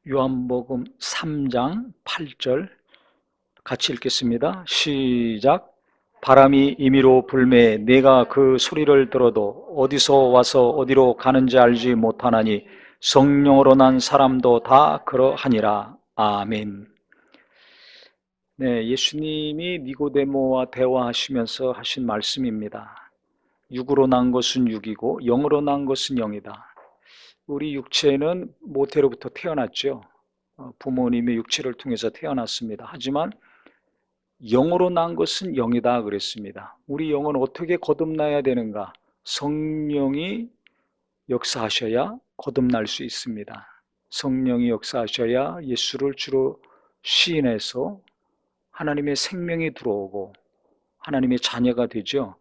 요한복음 3장 8절 같이 읽겠습니다. 시작. 바람이 임의로 불매 내가 그 소리를 들어도 어디서 와서 어디로 가는지 알지 못하나니 성령으로 난 사람도 다 그러하니라. 아멘. 네, 예수님이 니고데모와 대화하시면서 하신 말씀입니다. 육으로 난 것은 육이고 영으로 난 것은 영이다. 우리 육체는 모태로부터 태어났죠. 부모님의 육체를 통해서 태어났습니다. 하지만 영으로 난 것은 영이다 그랬습니다. 우리 영은 어떻게 거듭나야 되는가? 성령이 역사하셔야 거듭날 수 있습니다. 성령이 역사하셔야 예수를 주로 시인해서 하나님의 생명이 들어오고 하나님의 자녀가 되죠.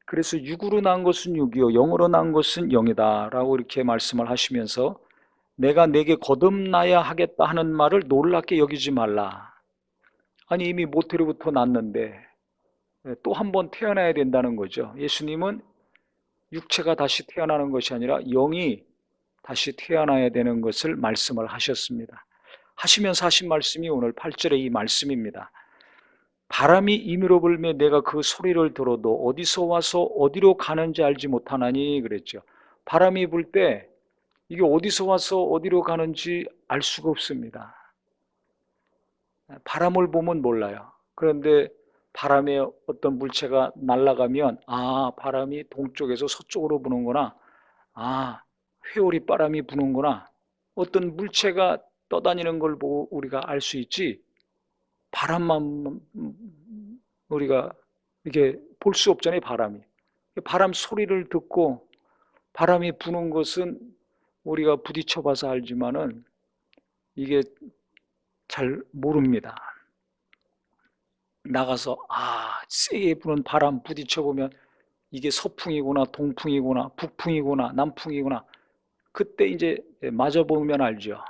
그래서 육으로 난 것은 육이요 영으로 난 것은 영이다 라고 이렇게 말씀을 하시면서 내가 내게 거듭나야 하겠다 하는 말을 놀랍게 여기지 말라. 아니 이미 모태로부터 났는데 또 한 번 태어나야 된다는 거죠. 예수님은 육체가 다시 태어나는 것이 아니라 영이 다시 태어나야 되는 것을 말씀을 하셨습니다. 하시면서 하신 말씀이 오늘 8절의 이 말씀입니다. 바람이 임의로 불매 내가 그 소리를 들어도 어디서 와서 어디로 가는지 알지 못하나니 그랬죠. 바람이 불 때 이게 어디서 와서 어디로 가는지 알 수가 없습니다. 바람을 보면 몰라요. 그런데 바람에 어떤 물체가 날아가면 바람이 동쪽에서 서쪽으로 부는구나. 회오리 바람이 부는구나. 어떤 물체가 떠다니는 걸 보고 우리가 알 수 있지 바람만 우리가 이게 볼 수 없잖아요. 바람 소리를 듣고 바람이 부는 것은 우리가 부딪혀 봐서 알지만은 이게 잘 모릅니다. 나가서 세게 부는 바람 부딪혀 보면 이게 서풍이구나 동풍이구나 북풍이구나 남풍이구나 그때 이제 맞아보면 알죠.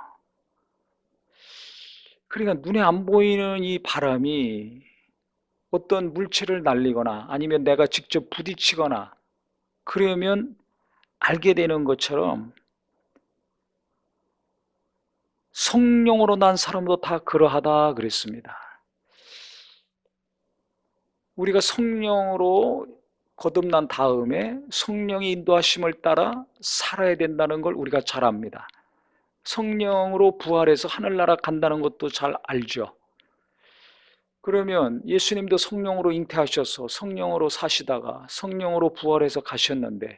그러니까 눈에 안 보이는 이 바람이 어떤 물체를 날리거나 아니면 내가 직접 부딪히거나 그러면 알게 되는 것처럼 성령으로 난 사람도 다 그러하다 그랬습니다. 우리가 성령으로 거듭난 다음에 성령의 인도하심을 따라 살아야 된다는 걸 우리가 잘 압니다. 성령으로 부활해서 하늘나라 간다는 것도 잘 알죠. 그러면 예수님도 성령으로 잉태하셔서 성령으로 사시다가 성령으로 부활해서 가셨는데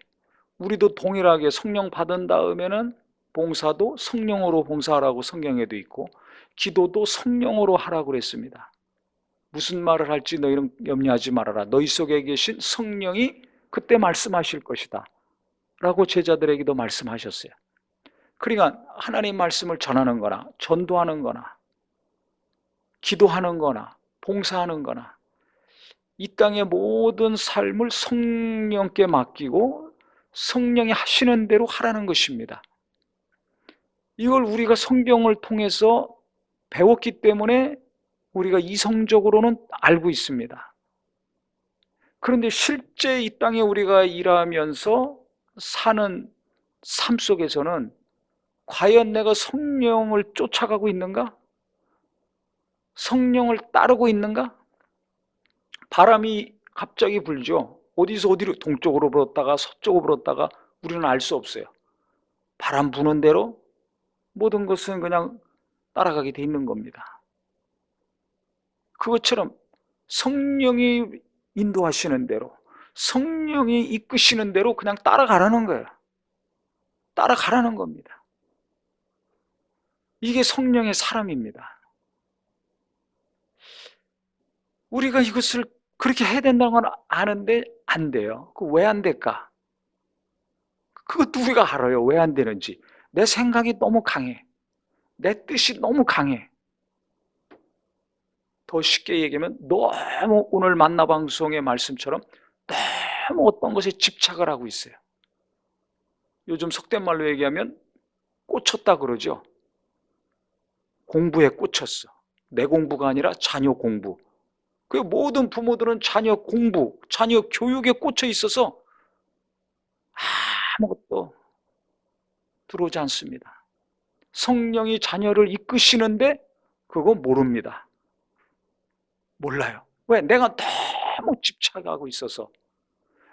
우리도 동일하게 성령 받은 다음에는 봉사도 성령으로 봉사하라고 성경에도 있고 기도도 성령으로 하라고 그랬습니다. 무슨 말을 할지 너희는 염려하지 말아라. 너희 속에 계신 성령이 그때 말씀하실 것이다 라고 제자들에게도 말씀하셨어요. 그러니까 하나님 말씀을 전하는 거나 전도하는 거나 기도하는 거나 봉사하는 거나 이 땅의 모든 삶을 성령께 맡기고 성령이 하시는 대로 하라는 것입니다. 이걸 우리가 성경을 통해서 배웠기 때문에 우리가 이성적으로는 알고 있습니다. 그런데 실제 이 땅에 우리가 일하면서 사는 삶 속에서는 과연 내가 성령을 쫓아가고 있는가? 성령을 따르고 있는가? 바람이 갑자기 불죠. 어디서 어디로 동쪽으로 불었다가 서쪽으로 불었다가 우리는 알 수 없어요. 바람 부는 대로 모든 것은 그냥 따라가게 돼 있는 겁니다. 그것처럼 성령이 인도하시는 대로 성령이 이끄시는 대로 그냥 따라가라는 거예요. 따라가라는 겁니다. 이게 성령의 사람입니다. 우리가 이것을 그렇게 해야 된다는 건 아는데 안 돼요. 왜 안 될까? 그것도 우리가 알아요. 왜 안 되는지. 내 생각이 너무 강해. 내 뜻이 너무 강해. 더 쉽게 얘기하면 너무 오늘 만나방송의 말씀처럼 너무 어떤 것에 집착을 하고 있어요. 요즘 속된 말로 얘기하면 꽂혔다 그러죠. 공부에 꽂혔어. 내 공부가 아니라 자녀 공부. 그 모든 부모들은 자녀 공부, 자녀 교육에 꽂혀 있어서 아무것도 들어오지 않습니다. 성령이 자녀를 이끄시는데 그거 모릅니다. 몰라요. 왜? 내가 너무 집착하고 있어서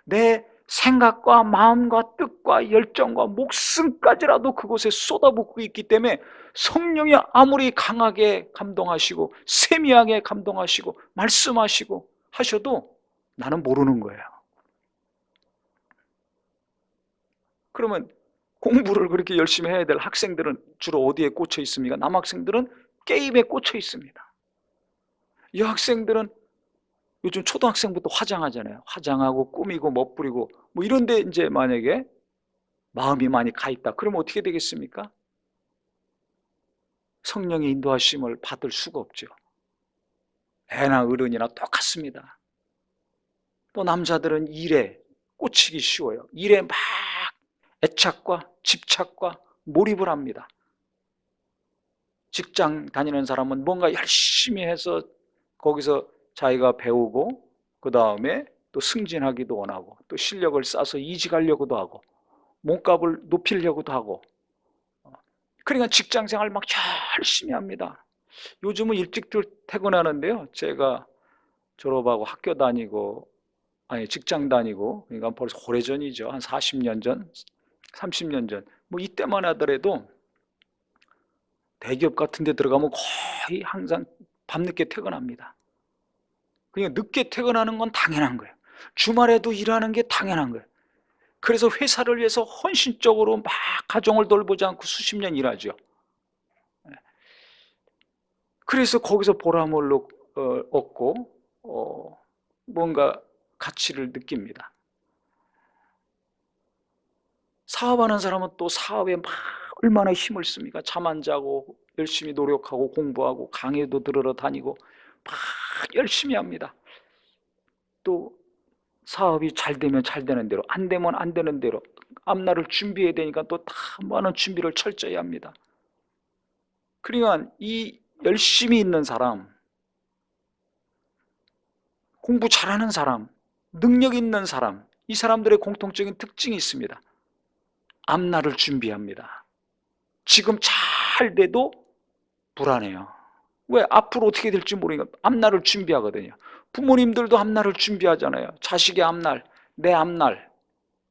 내 생각과 마음과 뜻과 열정과 목숨까지라도 그곳에 쏟아붓고 있기 때문에 성령이 아무리 강하게 감동하시고 세미하게 감동하시고 말씀하시고 하셔도 나는 모르는 거예요. 그러면 공부를 그렇게 열심히 해야 될 학생들은 주로 어디에 꽂혀 있습니까? 남학생들은 게임에 꽂혀 있습니다. 여학생들은 요즘 초등학생부터 화장하잖아요. 화장하고 꾸미고 멋부리고 뭐 이런데 이제 만약에 마음이 많이 가 있다. 그러면 어떻게 되겠습니까? 성령의 인도하심을 받을 수가 없죠. 애나 어른이나 똑같습니다. 또 남자들은 일에 꽂히기 쉬워요. 일에 막 애착과 집착과 몰입을 합니다. 직장 다니는 사람은 뭔가 열심히 해서 거기서 자기가 배우고 그 다음에 또 승진하기도 원하고 또 실력을 쌓아서 이직하려고도 하고 몸값을 높이려고도 하고 그러니까 직장생활 막 열심히 합니다. 요즘은 일찍 퇴근하는데요. 제가 졸업하고 학교 다니고 아니 직장 다니고 그러니까 벌써 오래전이죠. 한 40년 전, 30년 전. 뭐 이때만 하더라도 대기업 같은 데 들어가면 거의 항상 밤늦게 퇴근합니다. 그러니까 늦게 퇴근하는 건 당연한 거예요. 주말에도 일하는 게 당연한 거예요. 그래서 회사를 위해서 헌신적으로 막 가정을 돌보지 않고 수십 년 일하죠. 그래서 거기서 보람을 얻고 뭔가 가치를 느낍니다. 사업하는 사람은 또 사업에 막 얼마나 힘을 씁니까? 잠 안 자고 열심히 노력하고 공부하고 강의도 들으러 다니고 막 열심히 합니다. 또 사업이 잘 되면 잘 되는 대로 안 되면 안 되는 대로 앞날을 준비해야 되니까 또 다 많은 준비를 철저히 합니다. 그러니까 이 열심히 있는 사람, 공부 잘하는 사람, 능력 있는 사람, 이 사람들의 공통적인 특징이 있습니다. 앞날을 준비합니다. 지금 잘 돼도 불안해요. 왜? 앞으로 어떻게 될지 모르니까 앞날을 준비하거든요. 부모님들도 앞날을 준비하잖아요. 자식의 앞날, 내 앞날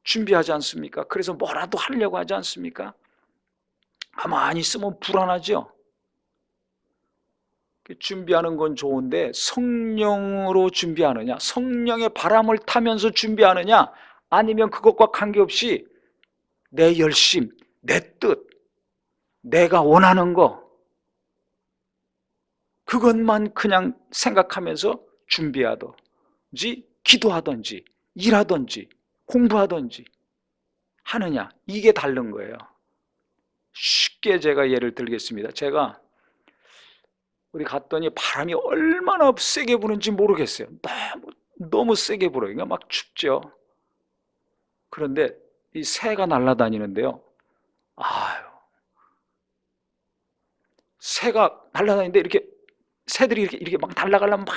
준비하지 않습니까? 그래서 뭐라도 하려고 하지 않습니까? 가만히 있으면 불안하죠. 준비하는 건 좋은데 성령으로 준비하느냐, 성령의 바람을 타면서 준비하느냐, 아니면 그것과 관계없이 내 열심, 내 뜻, 내가 원하는 거 그것만 그냥 생각하면서 준비하든지 기도하든지 일하든지 공부하든지 하느냐, 이게 다른 거예요. 쉽게 제가 예를 들겠습니다. 제가 어디 갔더니 바람이 얼마나 세게 부는지 모르겠어요. 너무 세게 불어요. 그러니까 막 춥죠. 그런데 이 새가 날아다니는데요. 아유, 새가 날아다니는데 이렇게 새들이 이렇게 막 날아가려면 막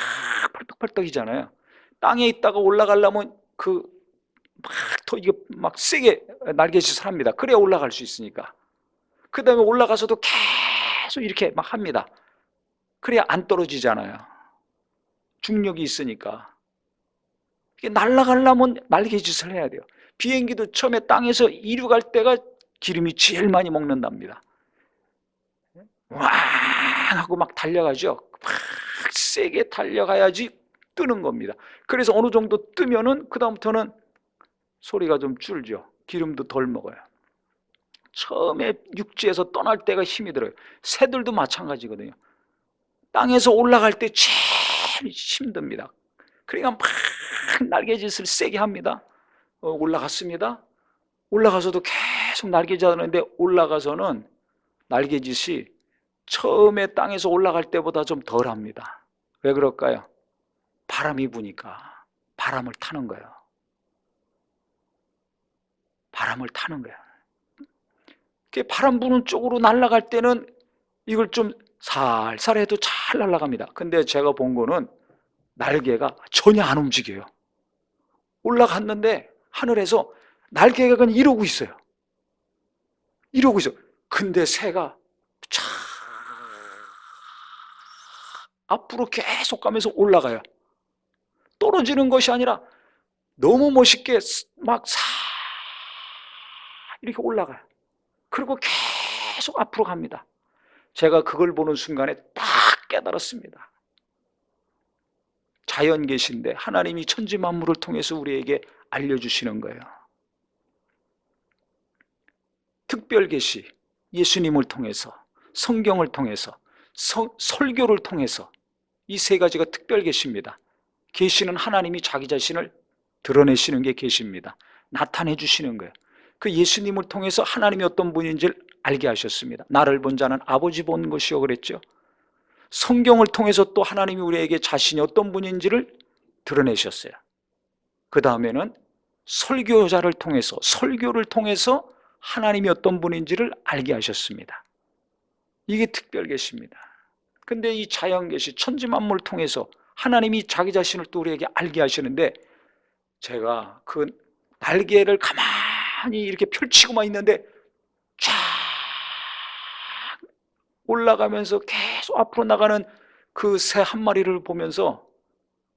펄떡펄떡이잖아요. 땅에 있다가 올라가려면 막 더 이게 막 세게 날개짓을 합니다. 그래야 올라갈 수 있으니까. 그 다음에 올라가서도 계속 이렇게 막 합니다. 그래야 안 떨어지잖아요. 중력이 있으니까. 이게 날아가려면 날개짓을 해야 돼요. 비행기도 처음에 땅에서 이륙할 때가 기름이 제일 많이 먹는답니다. 왕 하고 막 달려가죠. 막 세게 달려가야지 뜨는 겁니다. 그래서 어느 정도 뜨면은 그다음부터는 소리가 좀 줄죠. 기름도 덜 먹어요. 처음에 육지에서 떠날 때가 힘이 들어요. 새들도 마찬가지거든요. 땅에서 올라갈 때 제일 힘듭니다. 그러니까 막 날개짓을 세게 합니다. 올라갔습니다. 올라가서도 계속 날개짓 하는데 올라가서는 날개짓이 처음에 땅에서 올라갈 때보다 좀 덜 합니다. 왜 그럴까요? 바람이 부니까 바람을 타는 거예요. 바람을 타는 거예요. 바람 부는 쪽으로 날아갈 때는 이걸 좀 살살 해도 잘 날아갑니다. 근데 제가 본 거는 날개가 전혀 안 움직여요. 올라갔는데 하늘에서 날개가 그냥 이러고 있어요. 이러고 있어요. 근데 새가 앞으로 계속 가면서 올라가요. 떨어지는 것이 아니라 너무 멋있게 막 사 이렇게 올라가요. 그리고 계속 앞으로 갑니다. 제가 그걸 보는 순간에 딱 깨달았습니다. 자연 계신데 하나님이 천지 만물을 통해서 우리에게 알려주시는 거예요. 특별 계시, 예수님을 통해서, 성경을 통해서, 설교를 통해서 이 세 가지가 특별 계시입니다. 계시는 하나님이 자기 자신을 드러내시는 게 계시입니다. 나타내 주시는 거예요. 그 예수님을 통해서 하나님이 어떤 분인지를 알게 하셨습니다. 나를 본 자는 아버지 본 것이요 그랬죠. 성경을 통해서 또 하나님이 우리에게 자신이 어떤 분인지를 드러내셨어요. 그 다음에는 설교자를 통해서, 설교를 통해서 하나님이 어떤 분인지를 알게 하셨습니다. 이게 특별 계시입니다. 근데 이 자연 계시, 천지 만물을 통해서 하나님이 자기 자신을 또 우리에게 알게 하시는데, 제가 그 날개를 가만히 이렇게 펼치고만 있는데 쫙 올라가면서 계속 앞으로 나가는 그 새 한 마리를 보면서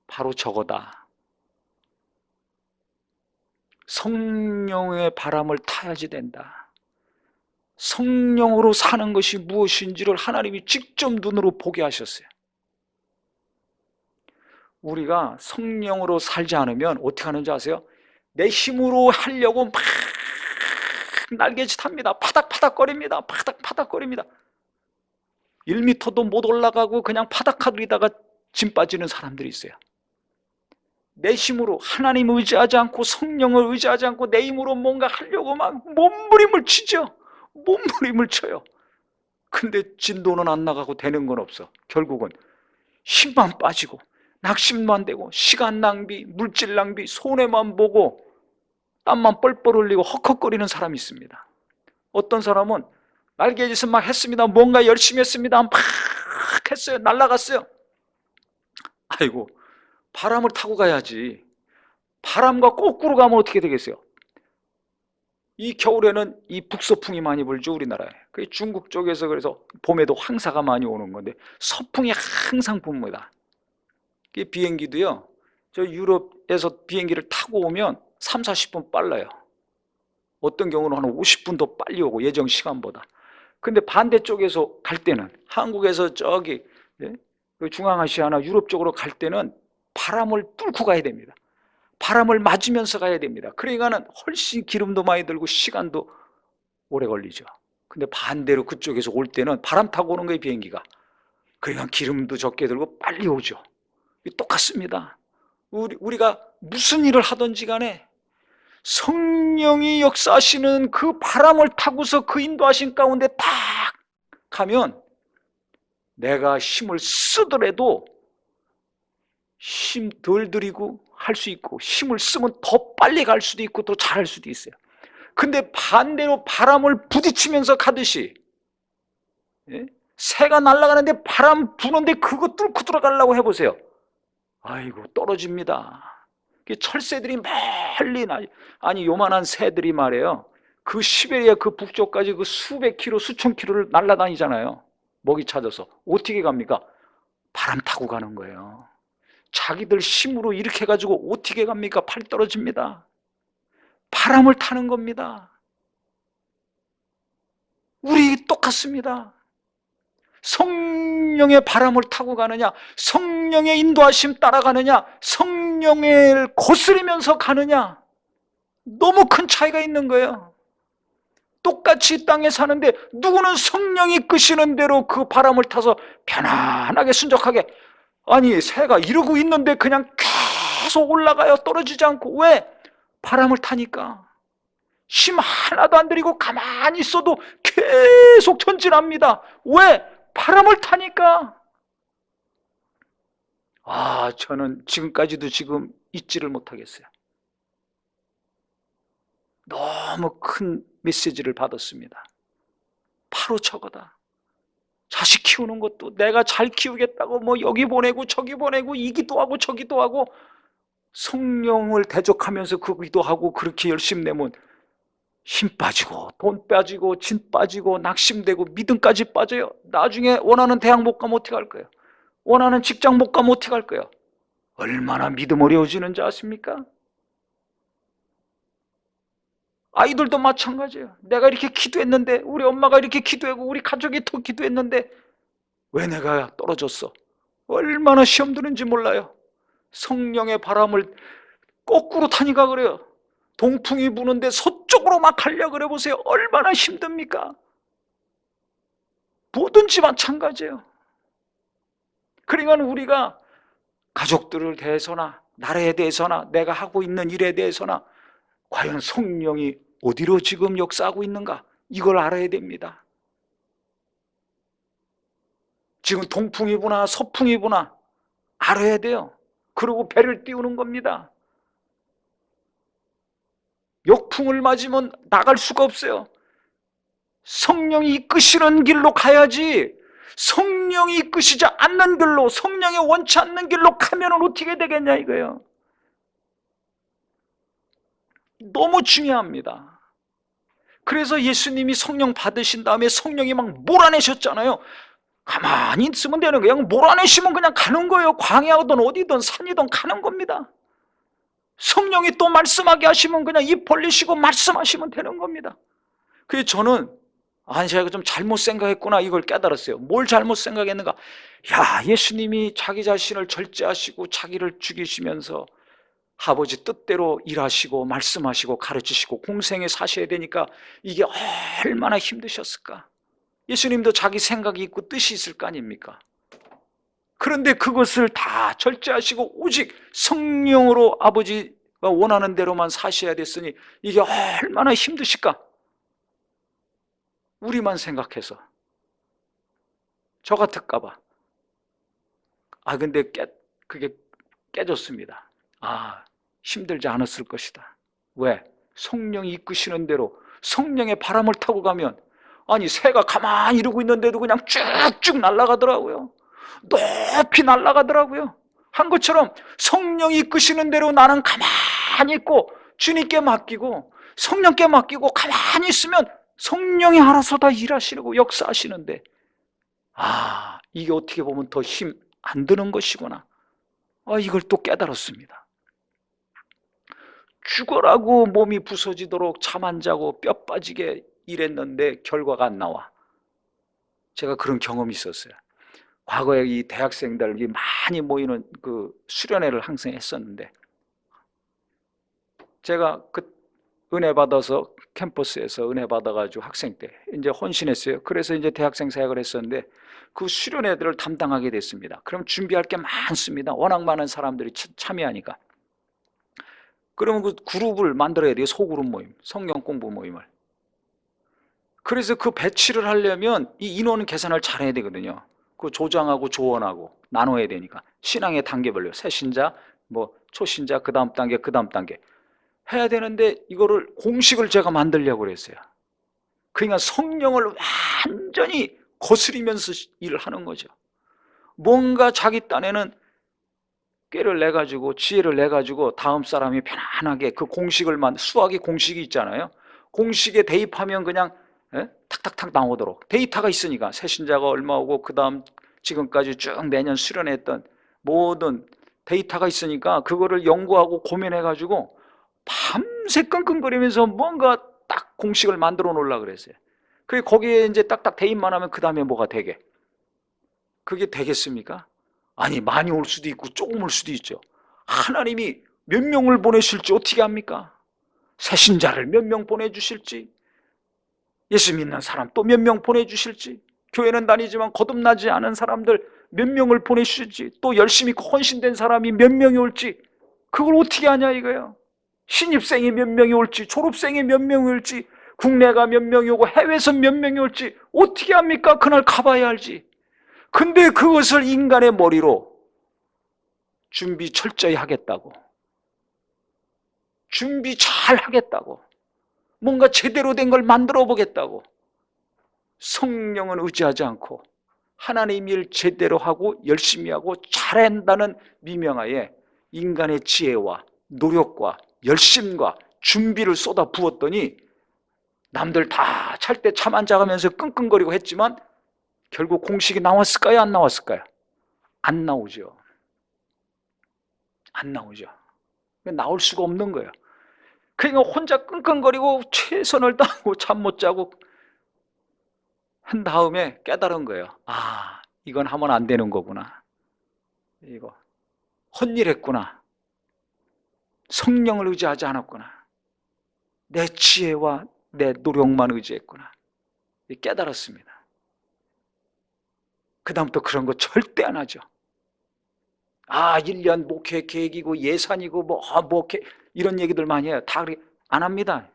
바로 저거다. 성령의 바람을 타야지 된다. 성령으로 사는 것이 무엇인지를 하나님이 직접 눈으로 보게 하셨어요. 우리가 성령으로 살지 않으면 어떻게 하는지 아세요? 내 힘으로 하려고 막 날개짓 합니다. 파닥파닥거립니다. 파닥파닥거립니다. 1m도 못 올라가고 그냥 파닥하다가 짐 빠지는 사람들이 있어요. 내 힘으로 하나님을 의지하지 않고 성령을 의지하지 않고 내 힘으로 뭔가 하려고 막 몸부림을 치죠. 몸부림을 쳐요. 근데 진도는 안 나가고 되는 건 없어. 결국은 힘만 빠지고 낙심만 되고 시간 낭비, 물질 낭비, 손해만 보고 땀만 뻘뻘 흘리고 헉헉거리는 사람이 있습니다. 어떤 사람은 날개짓은 막 했습니다. 뭔가 열심히 했습니다. 막 했어요. 날아갔어요. 아이고, 바람을 타고 가야지. 바람과 거꾸로 가면 어떻게 되겠어요? 이 겨울에는 이 북서풍이 많이 불죠, 우리나라에. 그 중국 쪽에서 그래서 봄에도 황사가 많이 오는 건데 서풍이 항상 붑니다. 이 비행기도요, 저 유럽에서 비행기를 타고 오면 3, 40분 빨라요. 어떤 경우는 한 50분 더 빨리 오고 예정 시간보다. 근데 반대쪽에서 갈 때는 한국에서 저기 중앙아시아나 유럽 쪽으로 갈 때는 바람을 뚫고 가야 됩니다. 바람을 맞으면서 가야 됩니다. 그러니까는 훨씬 기름도 많이 들고 시간도 오래 걸리죠. 근데 반대로 그쪽에서 올 때는 바람 타고 오는 거예요, 비행기가. 그러니까 기름도 적게 들고 빨리 오죠. 똑같습니다. 우리가 무슨 일을 하든지 간에 성령이 역사하시는 그 바람을 타고서 그 인도하신 가운데 딱 가면 내가 힘을 쓰더라도 힘 덜 들이고 할 수 있고 힘을 쓰면 더 빨리 갈 수도 있고 더 잘할 수도 있어요. 근데 반대로 바람을 부딪히면서 가듯이, 새가 날아가는데 바람 부는데 그거 뚫고 들어가려고 해보세요. 아이고, 떨어집니다. 철새들이 멀리 아니 요만한 새들이 말이에요. 그 시베리아 그 북쪽까지 그 수백 킬로 수천 킬로를 날아다니잖아요. 먹이 찾아서. 어떻게 갑니까? 바람 타고 가는 거예요. 자기들 힘으로 이렇게 해가지고 어떻게 갑니까? 팔 떨어집니다. 바람을 타는 겁니다. 우리 똑같습니다. 성령의 바람을 타고 가느냐, 성령의 인도하심 따라가느냐, 성령을 거스르면서 가느냐, 너무 큰 차이가 있는 거예요. 똑같이 이 땅에 사는데 누구는 성령이 이끄시는 대로 그 바람을 타서 편안하게 순적하게, 아니 새가 이러고 있는데 그냥 계속 올라가요. 떨어지지 않고. 왜? 바람을 타니까. 힘 하나도 안 들이고 가만히 있어도 계속 전진합니다. 왜? 바람을 타니까. 저는 지금까지도 지금 잊지를 못하겠어요. 너무 큰 메시지를 받았습니다. 바로 저거다. 자식 키우는 것도 내가 잘 키우겠다고 뭐 여기 보내고 저기 보내고 이기도 하고 저기도 하고 성령을 대적하면서 그기도 하고 그렇게 열심히 내면 힘 빠지고 돈 빠지고 진 빠지고 낙심되고 믿음까지 빠져요. 나중에 원하는 대학 못 가면 어떻게 할 거예요? 원하는 직장 못 가면 어떻게 할 거예요? 얼마나 믿음 어려워지는지 아십니까? 아이들도 마찬가지예요. 내가 이렇게 기도했는데, 우리 엄마가 이렇게 기도하고 우리 가족이 더 기도했는데 왜 내가 떨어졌어? 얼마나 시험 드는지 몰라요. 성령의 바람을 거꾸로 타니까 그래요. 동풍이 부는데 서쪽으로 막 가려고 그래 보세요. 얼마나 힘듭니까? 뭐든지 마찬가지예요. 그러니까 우리가 가족들을 대해서나 나라에 대해서나 내가 하고 있는 일에 대해서나 과연 성령이 어디로 지금 역사하고 있는가? 이걸 알아야 됩니다. 지금 동풍이 부나 서풍이 부나 알아야 돼요. 그리고 배를 띄우는 겁니다. 역풍을 맞으면 나갈 수가 없어요. 성령이 이끄시는 길로 가야지, 성령이 이끄시지 않는 길로, 성령이 원치 않는 길로 가면 어떻게 되겠냐 이거예요. 너무 중요합니다. 그래서 예수님이 성령 받으신 다음에 성령이 막 몰아내셨잖아요. 가만히 있으면 되는 거예요. 몰아내시면 그냥 가는 거예요. 광야든 어디든 산이든 가는 겁니다. 성령이 또 말씀하게 하시면 그냥 입 벌리시고 말씀하시면 되는 겁니다. 그래서 저는 제가 좀 잘못 생각했구나 이걸 깨달았어요. 뭘 잘못 생각했는가? 예수님이 자기 자신을 절제하시고 자기를 죽이시면서 아버지 뜻대로 일하시고 말씀하시고 가르치시고 공생에 사셔야 되니까 이게 얼마나 힘드셨을까? 예수님도 자기 생각이 있고 뜻이 있을 거 아닙니까? 그런데 그것을 다 절제하시고 오직 성령으로 아버지가 원하는 대로만 사셔야 됐으니 이게 얼마나 힘드실까? 우리만 생각해서 저 같을까 봐. 근데 그게 깨졌습니다. 힘들지 않았을 것이다. 왜? 성령이 이끄시는 대로 성령의 바람을 타고 가면 새가 가만히 이러고 있는데도 그냥 쭉쭉 날아가더라고요. 높이 날아가더라고요. 한 것처럼 성령이 이끄시는 대로 나는 가만히 있고 주님께 맡기고 성령께 맡기고 가만히 있으면 성령이 알아서 다 일하시려고 역사하시는데 이게 어떻게 보면 더 힘 안 드는 것이구나. 이걸 또 깨달았습니다. 죽어라고 몸이 부서지도록 잠 안 자고 뼈 빠지게 일했는데 결과가 안 나와. 제가 그런 경험이 있었어요. 과거에 이 대학생들이 많이 모이는 그 수련회를 항상 했었는데 제가 은혜 받아서 캠퍼스에서 은혜 받아가지고 학생 때 이제 헌신했어요. 그래서 이제 대학생 사역을 했었는데 그 수련회들을 담당하게 됐습니다. 그럼 준비할 게 많습니다. 워낙 많은 사람들이 참여하니까. 그러면 그 그룹을 만들어야 돼요. 소그룹 모임, 성경 공부 모임을. 그래서 그 배치를 하려면 이 인원 계산을 잘해야 되거든요. 그 조장하고 조언하고 나눠야 되니까 신앙의 단계별로 새신자, 초신자, 그 다음 단계, 그 다음 단계 해야 되는데 이거를 공식을 제가 만들려고 그랬어요. 그러니까 성령을 완전히 거스리면서 일을 하는 거죠. 뭔가 자기 딴에는 꾀를 내가지고 지혜를 내가지고 다음 사람이 편안하게 그 공식을 수학의 공식이 있잖아요. 공식에 대입하면 그냥 탁탁탁 나오도록 데이터가 있으니까 새신자가 얼마 오고 그 다음 지금까지 쭉 매년 수련했던 모든 데이터가 있으니까 그거를 연구하고 고민해가지고 밤새 끙끙거리면서 뭔가 딱 공식을 만들어 놓으려고 그랬어요. 그게 거기에 이제 딱딱 대입만 하면 그 다음에 뭐가 되게? 그게 되겠습니까? 많이 올 수도 있고 조금 올 수도 있죠. 하나님이 몇 명을 보내실지 어떻게 합니까? 새신자를 몇 명 보내주실지, 예수 믿는 사람 또 몇 명 보내주실지, 교회는 다니지만 거듭나지 않은 사람들 몇 명을 보내주실지, 또 열심히 헌신된 사람이 몇 명이 올지, 그걸 어떻게 하냐 이거예요. 신입생이 몇 명이 올지, 졸업생이 몇 명이 올지, 국내가 몇 명이 오고 해외에서 몇 명이 올지 어떻게 합니까? 그날 가봐야 알지. 근데 그것을 인간의 머리로 준비 철저히 하겠다고, 준비 잘 하겠다고, 뭔가 제대로 된 걸 만들어 보겠다고 성령은 의지하지 않고 하나님의 일 제대로 하고 열심히 하고 잘한다는 미명하에 인간의 지혜와 노력과 열심과 준비를 쏟아 부었더니 남들 다 찰 때 참 안 자가면서 끙끙거리고 했지만 결국 공식이 나왔을까요? 안 나왔을까요? 안 나오죠. 안 나오죠. 나올 수가 없는 거예요. 그러니까 혼자 끙끙거리고 최선을 다하고 잠 못 자고 한 다음에 깨달은 거예요. 아, 이건 하면 안 되는 거구나. 이거 헛일했구나. 성령을 의지하지 않았구나. 내 지혜와 내 노력만 의지했구나. 깨달았습니다. 그 다음부터 그런 거 절대 안 하죠. 1년 목회 계획이고 예산이고 이런 얘기들 많이 해요. 다 안 합니다.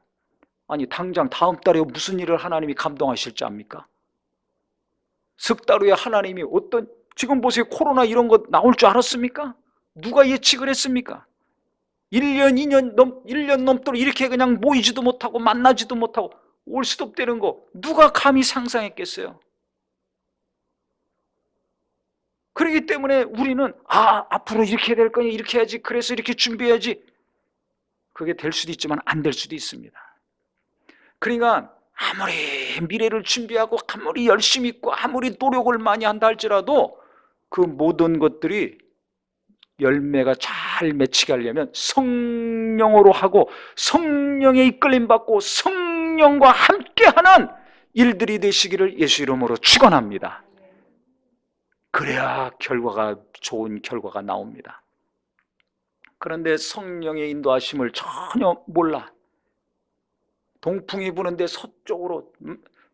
아니, 당장 다음 달에 무슨 일을 하나님이 감동하실지 압니까? 석 달 후에 하나님이 지금 보세요. 코로나 이런 거 나올 줄 알았습니까? 누가 예측을 했습니까? 1년 넘도록 이렇게 그냥 모이지도 못하고 만나지도 못하고 올 수도 없다는 거 누가 감히 상상했겠어요? 그렇기 때문에 우리는 앞으로 이렇게 될 거니 이렇게 해야지, 그래서 이렇게 준비해야지. 그게 될 수도 있지만 안 될 수도 있습니다. 그러니까 아무리 미래를 준비하고 아무리 열심히 있고 아무리 노력을 많이 한다 할지라도 그 모든 것들이 열매가 잘 맺히게 하려면 성령으로 하고 성령의 이끌림 받고 성령과 함께하는 일들이 되시기를 예수 이름으로 축원합니다. 그래야 좋은 결과가 나옵니다. 그런데 성령의 인도하심을 전혀 몰라. 동풍이 부는데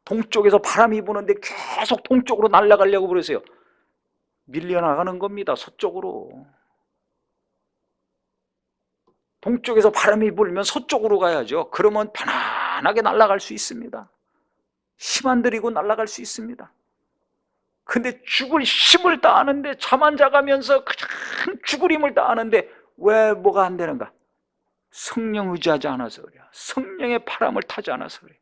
동쪽에서 바람이 부는데 계속 동쪽으로 날아가려고 그러세요. 밀려나가는 겁니다. 서쪽으로. 동쪽에서 바람이 불면 서쪽으로 가야죠. 그러면 편안하게 날아갈 수 있습니다. 힘 안 들이고 날아갈 수 있습니다. 근데 죽을 힘을 다하는데, 잠 안 자가면서 그냥 죽을 힘을 다하는데 왜 뭐가 안 되는가? 성령 의지하지 않아서 그래요. 성령의 바람을 타지 않아서 그래요.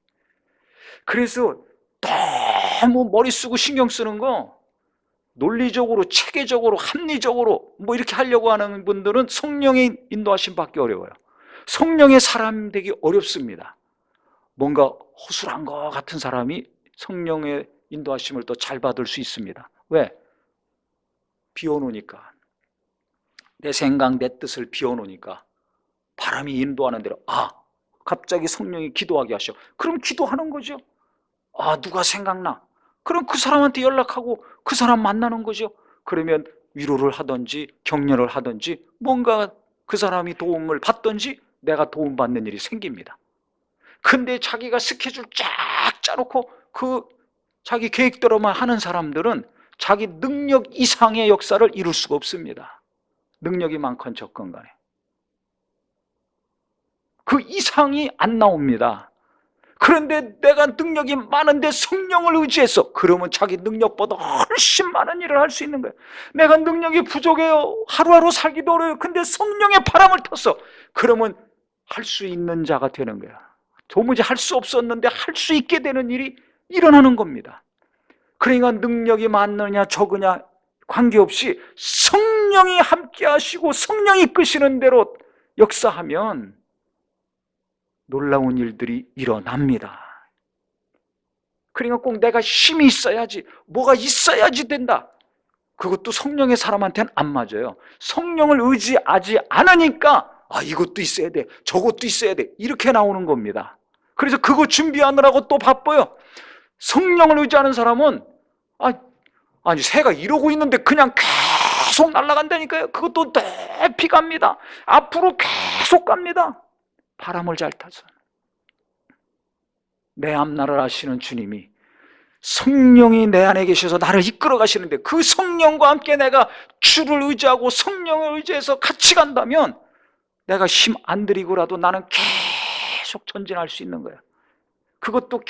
그래서 너무 머리 쓰고 신경 쓰는 거, 논리적으로, 체계적으로, 합리적으로 이렇게 하려고 하는 분들은 성령의 인도하심 받기 어려워요. 성령의 사람 되기 어렵습니다. 뭔가 허술한 것 같은 사람이 성령의 인도하심을 더 잘 받을 수 있습니다. 왜? 비워놓으니까. 내 생각, 내 뜻을 비워놓으니까 바람이 인도하는 대로 갑자기 성령이 기도하게 하셔. 그럼 기도하는 거죠. 누가 생각나? 그럼 그 사람한테 연락하고 그 사람 만나는 거죠. 그러면 위로를 하든지 격려를 하든지 뭔가 그 사람이 도움을 받든지 내가 도움받는 일이 생깁니다. 근데 자기가 스케줄 쫙 짜놓고 그 자기 계획대로만 하는 사람들은 자기 능력 이상의 역사를 이룰 수가 없습니다. 능력이 많건 적건 간에. 그 이상이 안 나옵니다. 그런데 내가 능력이 많은데 성령을 의지했어. 그러면 자기 능력보다 훨씬 많은 일을 할 수 있는 거예요. 내가 능력이 부족해요. 하루하루 살기도 어려워요. 근데 성령의 바람을 탔어. 그러면 할 수 있는 자가 되는 거야. 도무지 할 수 없었는데 할 수 있게 되는 일이 일어나는 겁니다. 그러니까 능력이 많느냐 적으냐 관계없이 성령이 함께 하시고 성령이 이끄시는 대로 역사하면 놀라운 일들이 일어납니다. 그러니까 꼭 내가 힘이 있어야지, 뭐가 있어야지 된다. 그것도 성령의 사람한테는 안 맞아요. 성령을 의지하지 않으니까 이것도 있어야 돼, 저것도 있어야 돼, 이렇게 나오는 겁니다. 그래서 그거 준비하느라고 또 바빠요. 성령을 의지하는 사람은 아니 새가 이러고 있는데 그냥 계속 날아간다니까요. 그것도 높이 갑니다. 앞으로 계속 갑니다. 바람을 잘 타서. 내 앞날을 아시는 주님이 성령이 내 안에 계셔서 나를 이끌어 가시는데 그 성령과 함께 내가 주를 의지하고 성령을 의지해서 같이 간다면 내가 힘 안 들이고라도 나는 계속 전진할 수 있는 거예요. 그것도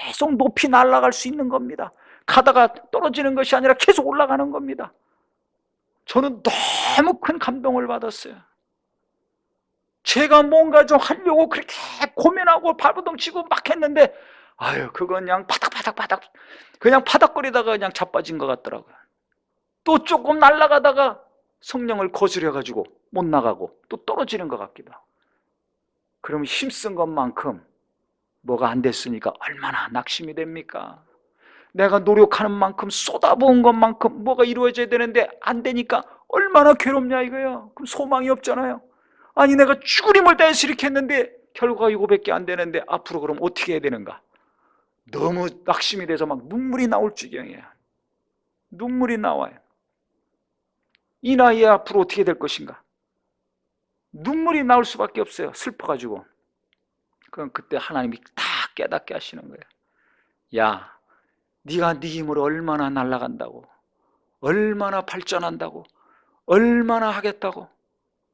계속 높이 날아갈 수 있는 겁니다. 가다가 떨어지는 것이 아니라 계속 올라가는 겁니다. 저는 너무 큰 감동을 받았어요. 제가 뭔가 좀 하려고 그렇게 고민하고 발버둥치고 막 했는데 그건 그냥 바닥바닥바닥 그냥 바닥거리다가 그냥 자빠진 것 같더라고요. 또 조금 날아가다가 성령을 거스려가지고 못 나가고 또 떨어지는 것 같기도 하고. 그럼 힘쓴 것만큼 뭐가 안 됐으니까 얼마나 낙심이 됩니까? 내가 노력하는 만큼 쏟아부은 것만큼 뭐가 이루어져야 되는데 안 되니까 얼마나 괴롭냐 이거야. 그럼 소망이 없잖아요. 아니 내가 죽을 힘을 다해서 이렇게 했는데 결과가 이거밖에 안 되는데 앞으로 그럼 어떻게 해야 되는가? 너무 낙심이 돼서 막 눈물이 나올 지경이야. 눈물이 나와요. 이 나이에 앞으로 어떻게 될 것인가? 눈물이 나올 수밖에 없어요. 슬퍼가지고. 그럼 그때 하나님이 다 깨닫게 하시는 거예요. 야, 네가 네 힘으로 얼마나 날아간다고, 얼마나 발전한다고, 얼마나 하겠다고.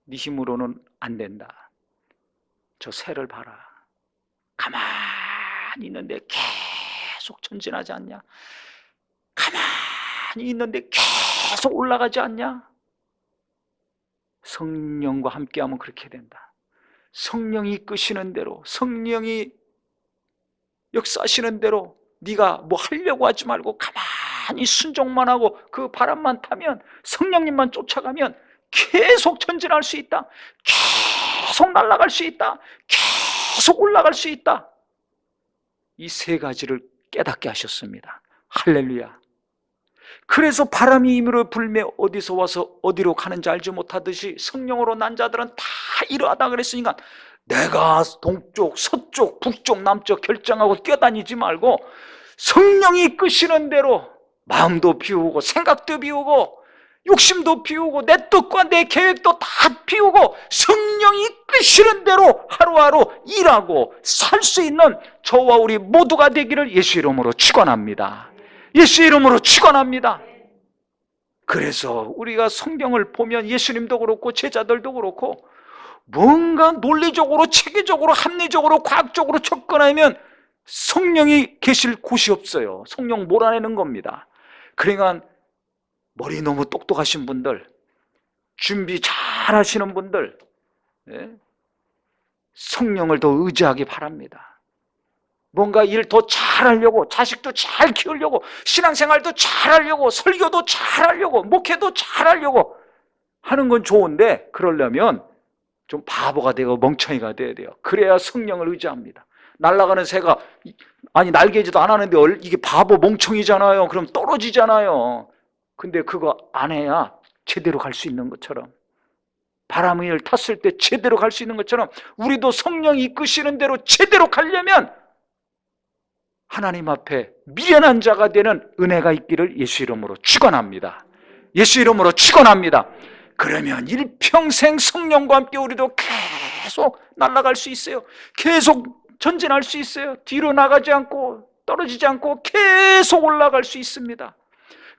네 힘으로는 안 된다. 저 새를 봐라. 가만히 있는데 계속 전진하지 않냐? 가만히 있는데 계속 올라가지 않냐? 성령과 함께하면 그렇게 된다. 성령이 이끄시는 대로, 성령이 역사하시는 대로 네가 뭐 하려고 하지 말고 가만히 순종만 하고 그 바람만 타면, 성령님만 쫓아가면 계속 전진할 수 있다. 계속 날아갈 수 있다. 계속 올라갈 수 있다. 이 세 가지를 깨닫게 하셨습니다. 할렐루야. 그래서 바람이 임으로 불매 어디서 와서 어디로 가는지 알지 못하듯이 성령으로 난 자들은 다 이러하다 그랬으니까 내가 동쪽, 서쪽, 북쪽, 남쪽 결정하고 뛰어다니지 말고 성령이 이끄시는 대로 마음도 비우고 생각도 비우고 욕심도 비우고 내 뜻과 내 계획도 다 비우고 성령이 이끄시는 대로 하루하루 일하고 살 수 있는 저와 우리 모두가 되기를 예수 이름으로 축원합니다. 예수 이름으로 축원합니다. 그래서 우리가 성경을 보면 예수님도 그렇고 제자들도 그렇고 뭔가 논리적으로 체계적으로 합리적으로 과학적으로 접근하면 성령이 계실 곳이 없어요. 성령 몰아내는 겁니다. 그러니까 머리 너무 똑똑하신 분들, 준비 잘 하시는 분들, 성령을 더 의지하기 바랍니다. 뭔가 일 더 잘하려고, 자식도 잘 키우려고, 신앙생활도 잘하려고, 설교도 잘하려고, 목회도 잘하려고 하는 건 좋은데 그러려면 좀 바보가 되고 멍청이가 돼야 돼요. 그래야 성령을 의지합니다. 날아가는 새가 아니 날개지도 안 하는데 이게 바보 멍청이잖아요. 그럼 떨어지잖아요. 근데 그거 안 해야 제대로 갈 수 있는 것처럼, 바람 위를 탔을 때 제대로 갈 수 있는 것처럼 우리도 성령이 이끄시는 대로 제대로 가려면 하나님 앞에 미련한 자가 되는 은혜가 있기를 예수 이름으로 축원합니다. 예수 이름으로 축원합니다. 그러면 일평생 성령과 함께 우리도 계속 날아갈 수 있어요. 계속 전진할 수 있어요. 뒤로 나가지 않고 떨어지지 않고 계속 올라갈 수 있습니다.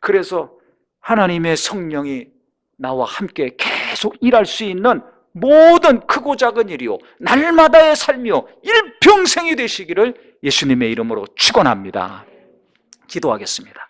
그래서 하나님의 성령이 나와 함께 계속 일할 수 있는 모든 크고 작은 일이요 날마다의 삶이요 일평생이 되시기를 예수님의 이름으로 축원합니다. 기도하겠습니다.